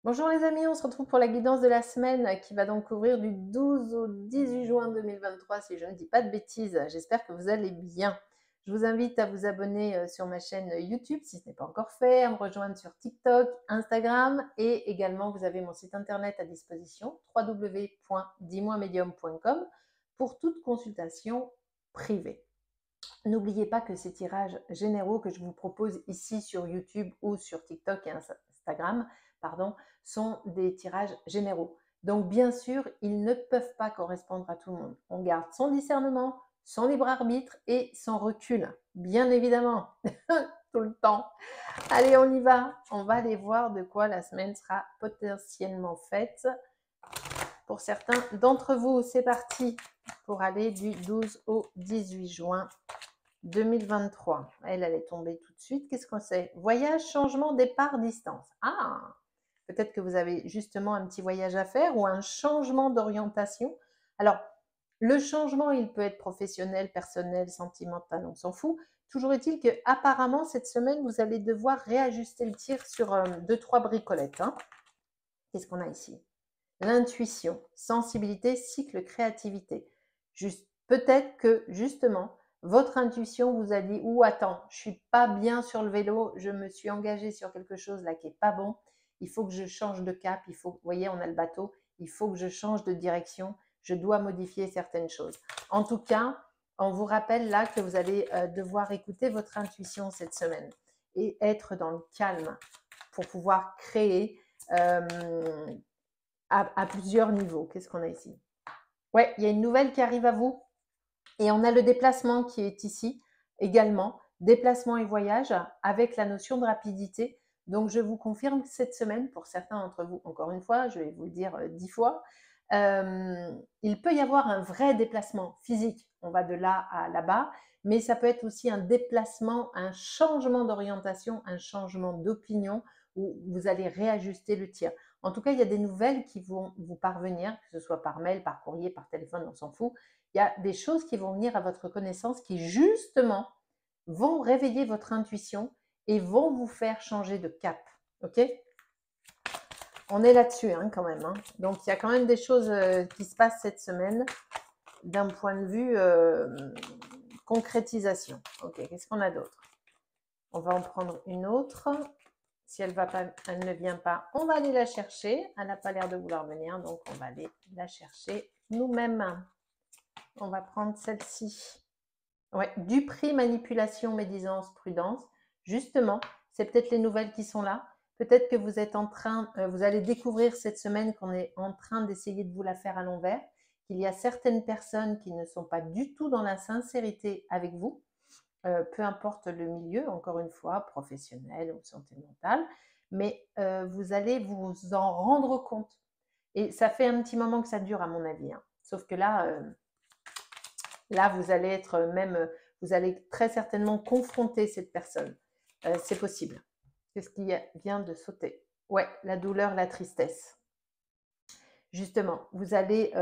Bonjour les amis, on se retrouve pour la guidance de la semaine qui va donc couvrir du 12 au 18 juin 2023 si je ne dis pas de bêtises. J'espère que vous allez bien. Je vous invite à vous abonner sur ma chaîne YouTube si ce n'est pas encore fait, à me rejoindre sur TikTok, Instagram et également vous avez mon site internet à disposition www.dis-moi-medium.com pour toute consultation privée. N'oubliez pas que ces tirages généraux que je vous propose ici sur YouTube ou sur TikTok et Instagram, pardon, sont des tirages généraux. Donc bien sûr, ils ne peuvent pas correspondre à tout le monde. On garde son discernement, son libre arbitre et son recul, bien évidemment, tout le temps. Allez, on y va. On va aller voir de quoi la semaine sera potentiellement faite. Pour certains d'entre vous, c'est parti pour aller du 12 au 18 juin 2023. Elle est tombée tout de suite. Qu'est-ce qu'on sait? Voyage, changement, départ, distance. Ah, peut-être que vous avez justement un petit voyage à faire ou un changement d'orientation. Alors, le changement, il peut être professionnel, personnel, sentimental, on s'en fout. Toujours est-il que apparemment cette semaine, vous allez devoir réajuster le tir sur 2-3 bricolettes. Hein. Qu'est-ce qu'on a ici? L'intuition, sensibilité, cycle, créativité. Juste, peut-être que justement, votre intuition vous a dit, ou attends, je suis pas bien sur le vélo, je me suis engagée sur quelque chose là qui est pas bon, il faut que je change de cap, il faut, vous voyez, on a le bateau, il faut que je change de direction, je dois modifier certaines choses. En tout cas, on vous rappelle là que vous allez devoir écouter votre intuition cette semaine et être dans le calme pour pouvoir créer à plusieurs niveaux. Qu'est-ce qu'on a ici? Ouais, il y a une nouvelle qui arrive à vous. Et on a le déplacement qui est ici également. Déplacement et voyage avec la notion de rapidité. Donc, je vous confirme que cette semaine, pour certains d'entre vous, encore une fois, je vais vous le dire 10 fois, il peut y avoir un vrai déplacement physique. On va de là à là-bas, mais ça peut être aussi un déplacement, un changement d'orientation, un changement d'opinion où vous allez réajuster le tir. En tout cas, il y a des nouvelles qui vont vous parvenir, que ce soit par mail, par courrier, par téléphone, on s'en fout. Il y a des choses qui vont venir à votre connaissance qui, justement, vont réveiller votre intuition et vont vous faire changer de cap. OK? On est là-dessus hein, quand même. Hein. Donc, il y a quand même des choses qui se passent cette semaine d'un point de vue concrétisation. OK, qu'est-ce qu'on a d'autre? On va en prendre une autre. Si elle va pas, elle ne vient pas, on va aller la chercher. Elle n'a pas l'air de vouloir venir, donc on va aller la chercher nous-mêmes. On va prendre celle-ci. Ouais, du prix, manipulation, médisance, prudence. Justement, c'est peut-être les nouvelles qui sont là. Peut-être que vous êtes en train, vous allez découvrir cette semaine qu'on est en train d'essayer de vous la faire à l'envers, qu'il y a certaines personnes qui ne sont pas du tout dans la sincérité avec vous, peu importe le milieu, encore une fois, professionnel ou santé mentale, mais vous allez vous en rendre compte. Et ça fait un petit moment que ça dure, à mon avis. Hein. Sauf que là, vous allez être même, vous allez très certainement confronter cette personne. C'est possible. Qu'est-ce qui vient de sauter? Ouais, la douleur, la tristesse. Justement, vous allez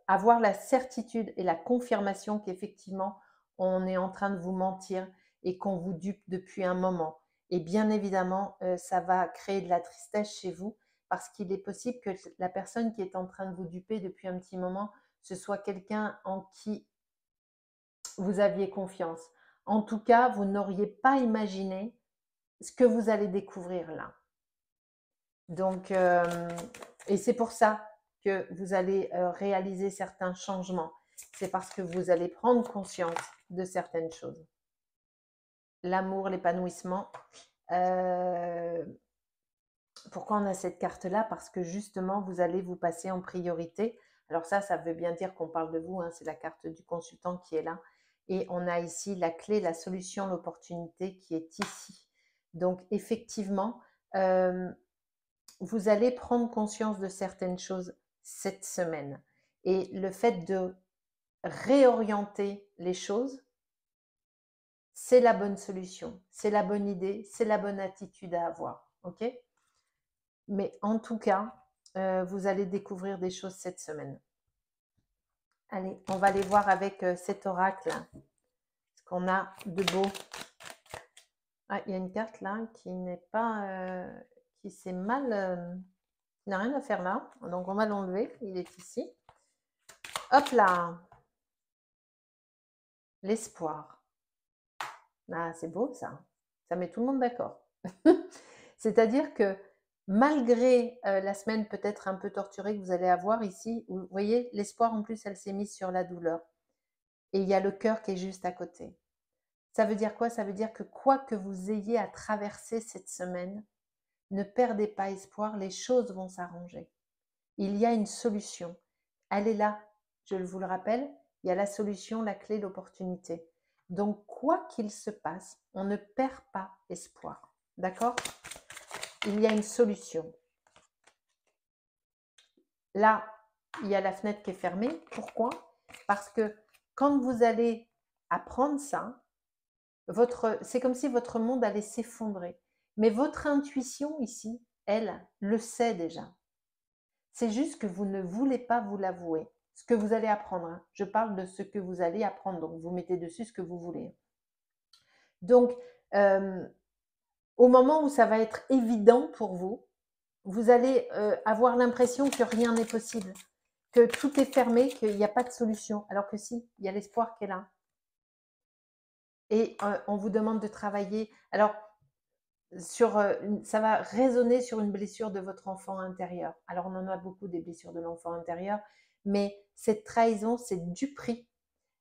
avoir la certitude et la confirmation qu'effectivement, on est en train de vous mentir et qu'on vous dupe depuis un moment. Et bien évidemment, ça va créer de la tristesse chez vous parce qu'il est possible que la personne qui est en train de vous duper depuis un petit moment, ce soit quelqu'un en qui vous aviez confiance. En tout cas, vous n'auriez pas imaginé ce que vous allez découvrir là. Donc, et c'est pour ça que vous allez réaliser certains changements. C'est parce que vous allez prendre conscience de certaines choses. L'amour, l'épanouissement. Pourquoi on a cette carte-là? Parce que justement, vous allez vous passer en priorité. Alors ça veut bien dire qu'on parle de vous. Hein, c'est la carte du consultant qui est là. Et on a ici la clé, la solution, l'opportunité qui est ici. Donc, effectivement, vous allez prendre conscience de certaines choses cette semaine. Et le fait de réorienter les choses, c'est la bonne solution, c'est la bonne idée, c'est la bonne attitude à avoir. OK? Mais en tout cas, vous allez découvrir des choses cette semaine. Allez, on va aller voir avec cet oracle ce qu'on a de beau. Ah, il y a une carte là qui n'est pas, qui s'est mal, Il n'a rien à faire là. Donc, on va l'enlever. Il est ici. Hop là. L'espoir. Ah, c'est beau ça. Ça met tout le monde d'accord. C'est-à-dire que malgré la semaine peut-être un peu torturée que vous allez avoir ici, vous voyez, l'espoir en plus, elle s'est mise sur la douleur. Et il y a le cœur qui est juste à côté. Ça veut dire quoi? Ça veut dire que quoi que vous ayez à traverser cette semaine, ne perdez pas espoir, les choses vont s'arranger. Il y a une solution. Elle est là. Je vous le rappelle, il y a la solution, la clé, l'opportunité. Donc, quoi qu'il se passe, on ne perd pas espoir. D'accord? Il y a une solution. Là, il y a la fenêtre qui est fermée. Pourquoi? Parce que quand vous allez apprendre ça, c'est comme si votre monde allait s'effondrer. Mais votre intuition ici, elle, le sait déjà. C'est juste que vous ne voulez pas vous l'avouer. Ce que vous allez apprendre, hein. Je parle de ce que vous allez apprendre. Donc, vous mettez dessus ce que vous voulez. Donc, au moment où ça va être évident pour vous, vous allez avoir l'impression que rien n'est possible, que tout est fermé, qu'il n'y a pas de solution. Alors que si, il y a l'espoir qui est là. Et on vous demande de travailler. Alors, ça va résonner sur une blessure de votre enfant intérieur. Alors, on en a beaucoup des blessures de l'enfant intérieur, mais cette trahison, cette duperie,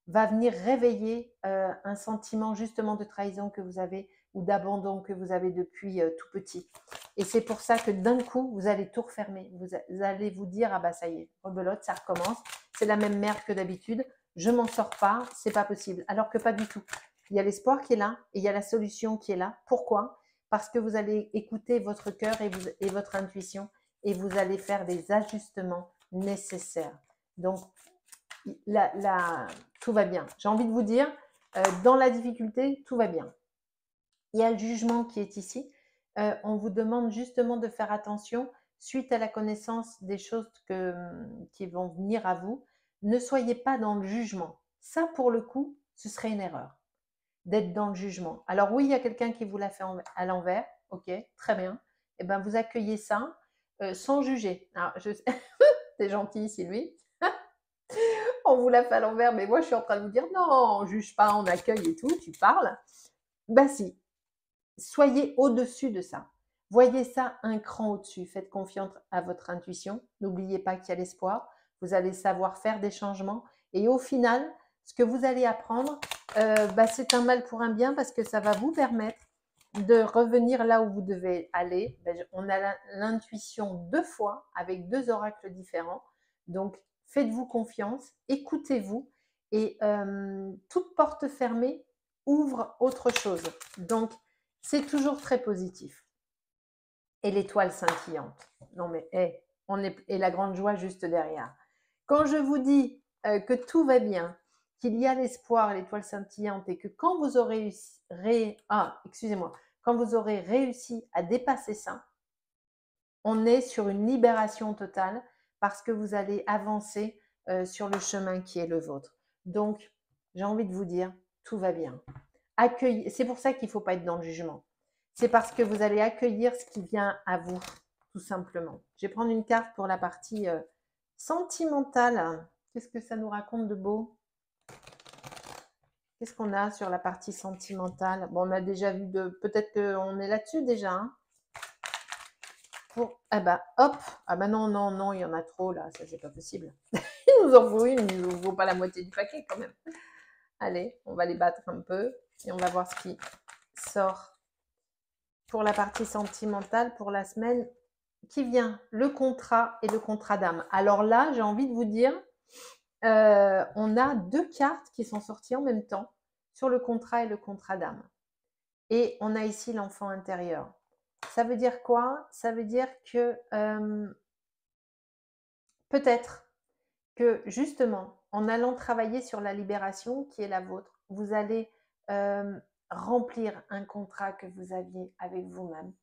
va venir réveiller un sentiment justement de trahison que vous avez ou d'abandon que vous avez depuis tout petit. Et c'est pour ça que d'un coup, vous allez tout refermer. Vous allez vous dire, ah bah ça y est, rebelote, ça recommence. C'est la même merde que d'habitude. Je m'en sors pas, c'est pas possible. Alors que pas du tout. Il y a l'espoir qui est là et il y a la solution qui est là. Pourquoi? Parce que vous allez écouter votre cœur et votre intuition et vous allez faire des ajustements nécessaires. Donc, tout va bien. J'ai envie de vous dire, dans la difficulté, tout va bien. Il y a le jugement qui est ici. On vous demande justement de faire attention suite à la connaissance des choses qui vont venir à vous. Ne soyez pas dans le jugement. Ça, pour le coup, ce serait une erreur d'être dans le jugement. Alors oui, il y a quelqu'un qui vous l'a fait à l'envers. Ok, très bien. Eh ben, vous accueillez ça sans juger. Alors, c'est gentil, Sylvie. On vous l'a fait à l'envers, mais moi je suis en train de vous dire non, on juge pas, on accueille et tout, tu parles. Bah si, soyez au-dessus de ça. Voyez ça un cran au-dessus. Faites confiance à votre intuition. N'oubliez pas qu'il y a l'espoir. Vous allez savoir faire des changements. Et au final, ce que vous allez apprendre, c'est un mal pour un bien parce que ça va vous permettre de revenir là où vous devez aller. On a l'intuition 2 fois avec 2 oracles différents. Donc, faites-vous confiance, écoutez-vous et toute porte fermée ouvre autre chose. Donc, c'est toujours très positif. Et l'étoile scintillante. Non mais, et la grande joie juste derrière. Quand je vous dis que tout va bien, qu'il y a l'espoir, l'étoile scintillante, et que quand vous aurez quand vous aurez réussi à dépasser ça, on est sur une libération totale parce que vous allez avancer sur le chemin qui est le vôtre. Donc, j'ai envie de vous dire, tout va bien. C'est pour ça qu'il ne faut pas être dans le jugement. C'est parce que vous allez accueillir ce qui vient à vous, tout simplement. Je vais prendre une carte pour la partie sentimentale. Qu'est-ce que ça nous raconte de beau? Qu'est-ce qu'on a sur la partie sentimentale? Bon, on a déjà vu peut-être qu'on est là-dessus déjà. Hein. Hop. Ah bah non, non, non, il y en a trop là. Ça, c'est pas possible. Il nous en faut une, il nous vaut pas la moitié du paquet quand même. Allez, on va les battre un peu et on va voir ce qui sort pour la partie sentimentale pour la semaine qui vient, le contrat et le contrat d'âme. Alors là, j'ai envie de vous dire, on a 2 cartes qui sont sorties en même temps sur le contrat et le contrat d'âme. Et on a ici l'enfant intérieur. Ça veut dire quoi? Ça veut dire que peut-être que justement, en allant travailler sur la libération qui est la vôtre, vous allez remplir un contrat que vous aviez avec vous-même.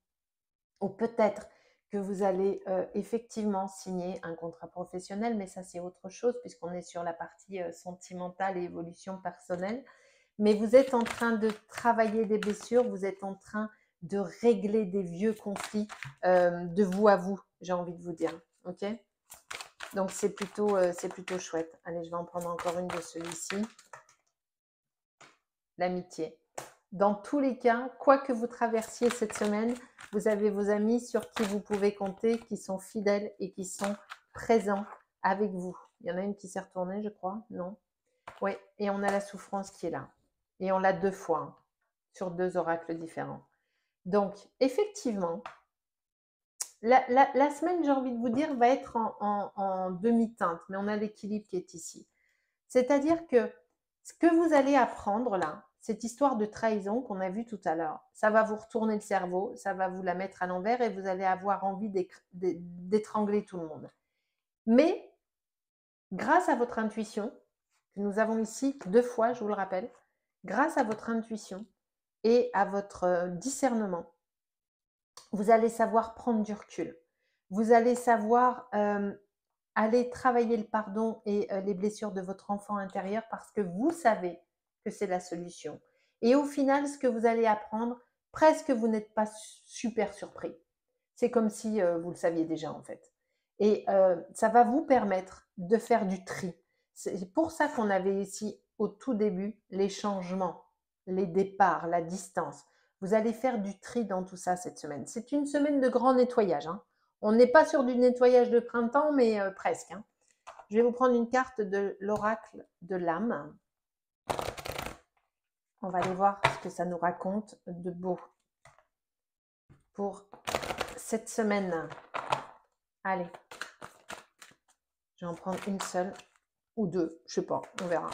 Ou peut-être que vous allez effectivement signer un contrat professionnel, mais ça c'est autre chose puisqu'on est sur la partie sentimentale et évolution personnelle. Mais vous êtes en train de travailler des blessures, vous êtes en train de régler des vieux conflits de vous à vous, j'ai envie de vous dire. Ok? Donc, c'est plutôt chouette. Allez, je vais en prendre encore une de celui-ci. L'amitié. Dans tous les cas, quoi que vous traversiez cette semaine, vous avez vos amis sur qui vous pouvez compter, qui sont fidèles et qui sont présents avec vous. Il y en a une qui s'est retournée, je crois. Non? Oui, et on a la souffrance qui est là. Et on l'a 2 fois, hein, sur 2 oracles différents. Donc, effectivement, la semaine, j'ai envie de vous dire, va être en demi-teinte, mais on a l'équilibre qui est ici. C'est-à-dire que ce que vous allez apprendre là, cette histoire de trahison qu'on a vue tout à l'heure, ça va vous retourner le cerveau, ça va vous la mettre à l'envers et vous allez avoir envie d'étrangler tout le monde. Mais grâce à votre intuition, que nous avons ici 2 fois, je vous le rappelle, grâce à votre intuition et à votre discernement, vous allez savoir prendre du recul. Vous allez savoir aller travailler le pardon et les blessures de votre enfant intérieur parce que vous savez que c'est la solution. Et au final, ce que vous allez apprendre, presque vous n'êtes pas super surpris. C'est comme si vous le saviez déjà en fait. Et ça va vous permettre de faire du tri. C'est pour ça qu'on avait ici au tout début les changements, les départs, la distance. Vous allez faire du tri dans tout ça cette semaine. C'est une semaine de grand nettoyage, hein. On n'est pas sur du nettoyage de printemps, mais presque, hein. Je vais vous prendre une carte de l'oracle de l'âme. On va aller voir ce que ça nous raconte de beau pour cette semaine. Allez, je vais en prendre une seule ou 2, je sais pas, on verra.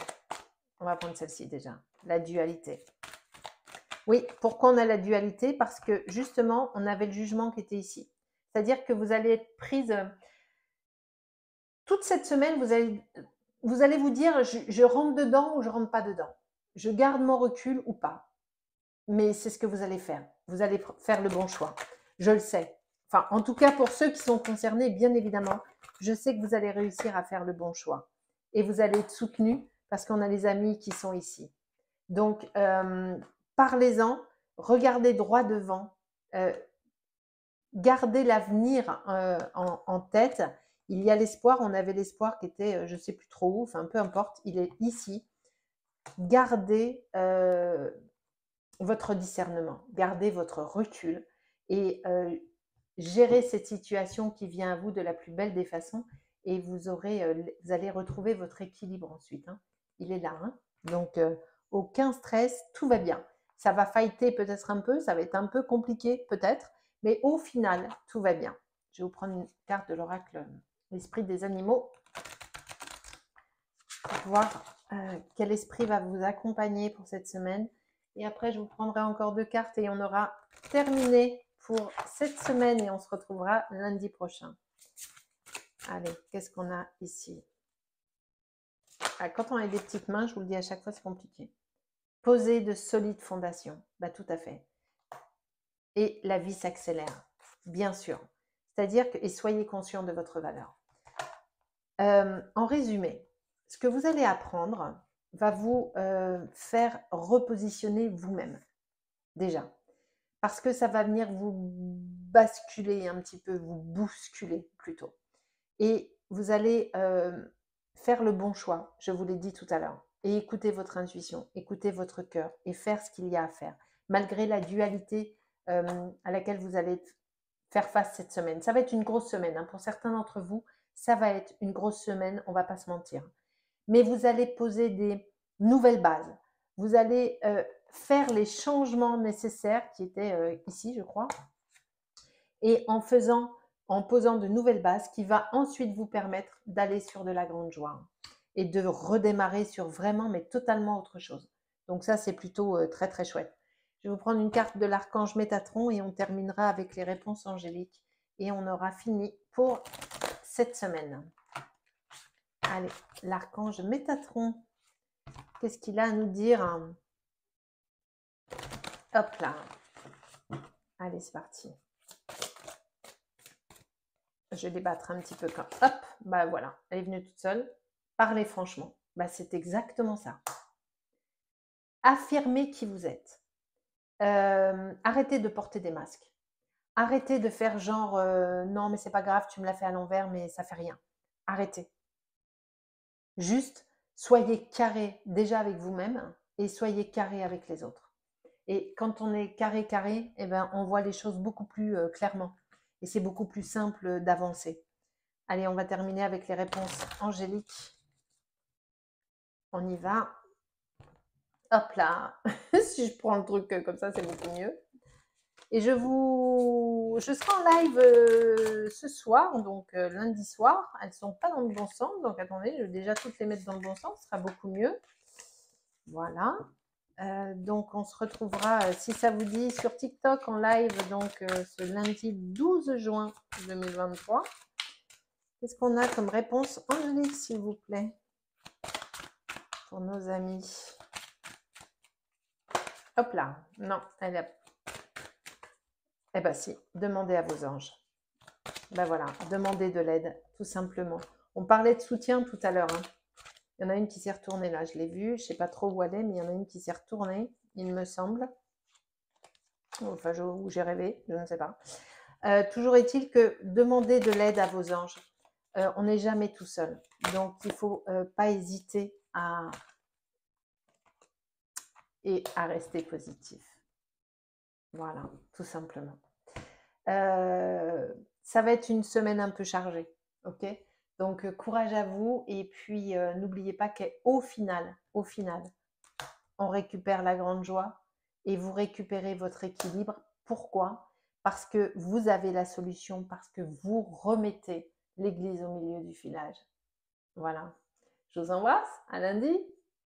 On va prendre celle-ci déjà, la dualité. Oui, pourquoi on a la dualité? Parce que justement, on avait le jugement qui était ici. C'est-à-dire que vous allez être prise toute cette semaine, vous allez vous dire, je rentre dedans ou je rentre pas dedans. Je garde mon recul ou pas. Mais c'est ce que vous allez faire. Vous allez faire le bon choix. Je le sais. Enfin, en tout cas, pour ceux qui sont concernés, bien évidemment, je sais que vous allez réussir à faire le bon choix. Et vous allez être soutenu parce qu'on a les amis qui sont ici. Donc, parlez-en, regardez droit devant, gardez l'avenir en tête. Il y a l'espoir, on avait l'espoir qui était, je ne sais plus trop où, enfin peu importe, il est ici. Gardez votre discernement, gardez votre recul et gérez cette situation qui vient à vous de la plus belle des façons et vous allez retrouver votre équilibre ensuite, hein. Il est là, hein. Donc aucun stress, tout va bien. Ça va fighter peut-être un peu, ça va être un peu compliqué peut-être, mais au final, tout va bien. Je vais vous prendre une carte de l'oracle l'esprit des animaux pour voir quel esprit va vous accompagner pour cette semaine. Et après, je vous prendrai encore 2 cartes et on aura terminé pour cette semaine et on se retrouvera lundi prochain. Allez, qu'est-ce qu'on a ici? Quand on a des petites mains, je vous le dis à chaque fois, c'est compliqué. Poser de solides fondations. Bah, tout à fait. Et la vie s'accélère, bien sûr. C'est-à-dire que, et soyez conscient de votre valeur. En résumé, ce que vous allez apprendre va vous faire repositionner vous-même, déjà. Parce que ça va venir vous basculer un petit peu, vous bousculer plutôt. Et vous allez faire le bon choix, je vous l'ai dit tout à l'heure. Et écoutez votre intuition, écoutez votre cœur et faire ce qu'il y a à faire, malgré la dualité à laquelle vous allez faire face cette semaine. Ça va être une grosse semaine, hein. Pour certains d'entre vous, ça va être une grosse semaine, on ne va pas se mentir. Mais vous allez poser des nouvelles bases. Vous allez faire les changements nécessaires qui étaient ici, je crois. Et en posant de nouvelles bases qui va ensuite vous permettre d'aller sur de la grande joie et de redémarrer sur vraiment, mais totalement autre chose. Donc ça, c'est plutôt très, très chouette. Je vais vous prendre une carte de l'archange Métatron et on terminera avec les réponses angéliques et on aura fini pour cette semaine. Allez, l'archange Métatron, qu'est-ce qu'il a à nous dire? Hop là. Allez, c'est parti. Je vais débattre un petit peu quand. Hop, bah voilà, elle est venue toute seule. Parlez franchement. Bah, c'est exactement ça. Affirmez qui vous êtes. Arrêtez de porter des masques. Arrêtez de faire genre, non mais c'est pas grave, tu me l'as fait à l'envers, mais ça fait rien. Arrêtez. Juste, soyez carré déjà avec vous-même et soyez carré avec les autres. Et quand on est carré, eh ben, on voit les choses beaucoup plus clairement. Et c'est beaucoup plus simple d'avancer. Allez, on va terminer avec les réponses angéliques. On y va. Hop là. Si je prends le truc comme ça, c'est beaucoup mieux. Et je serai en live ce soir, donc lundi soir. Elles ne sont pas dans le bon sens, donc attendez, je vais déjà toutes les mettre dans le bon sens, ce sera beaucoup mieux. Voilà. Donc on se retrouvera, si ça vous dit, sur TikTok en live, donc ce lundi 12 juin 2023. Qu'est-ce qu'on a comme réponse angélique, s'il vous plaît, pour nos amis? Hop là, non, elle a... Eh bien si, demandez à vos anges. Ben voilà, demandez de l'aide, tout simplement. On parlait de soutien tout à l'heure. Hein. Il y en a une qui s'est retournée là, je l'ai vue. Je ne sais pas trop où elle est, mais il y en a une qui s'est retournée, il me semble. Enfin, ou j'ai rêvé, je ne sais pas. Toujours est-il que demandez de l'aide à vos anges. On n'est jamais tout seul. Donc, il ne faut pas hésiter à rester positif. Voilà, tout simplement. Ça va être une semaine un peu chargée, ok? Donc, courage à vous et puis n'oubliez pas qu'au final, on récupère la grande joie et vous récupérez votre équilibre. Pourquoi? Parce que vous avez la solution, parce que vous remettez l'église au milieu du village. Voilà. Je vous embrasse. À lundi.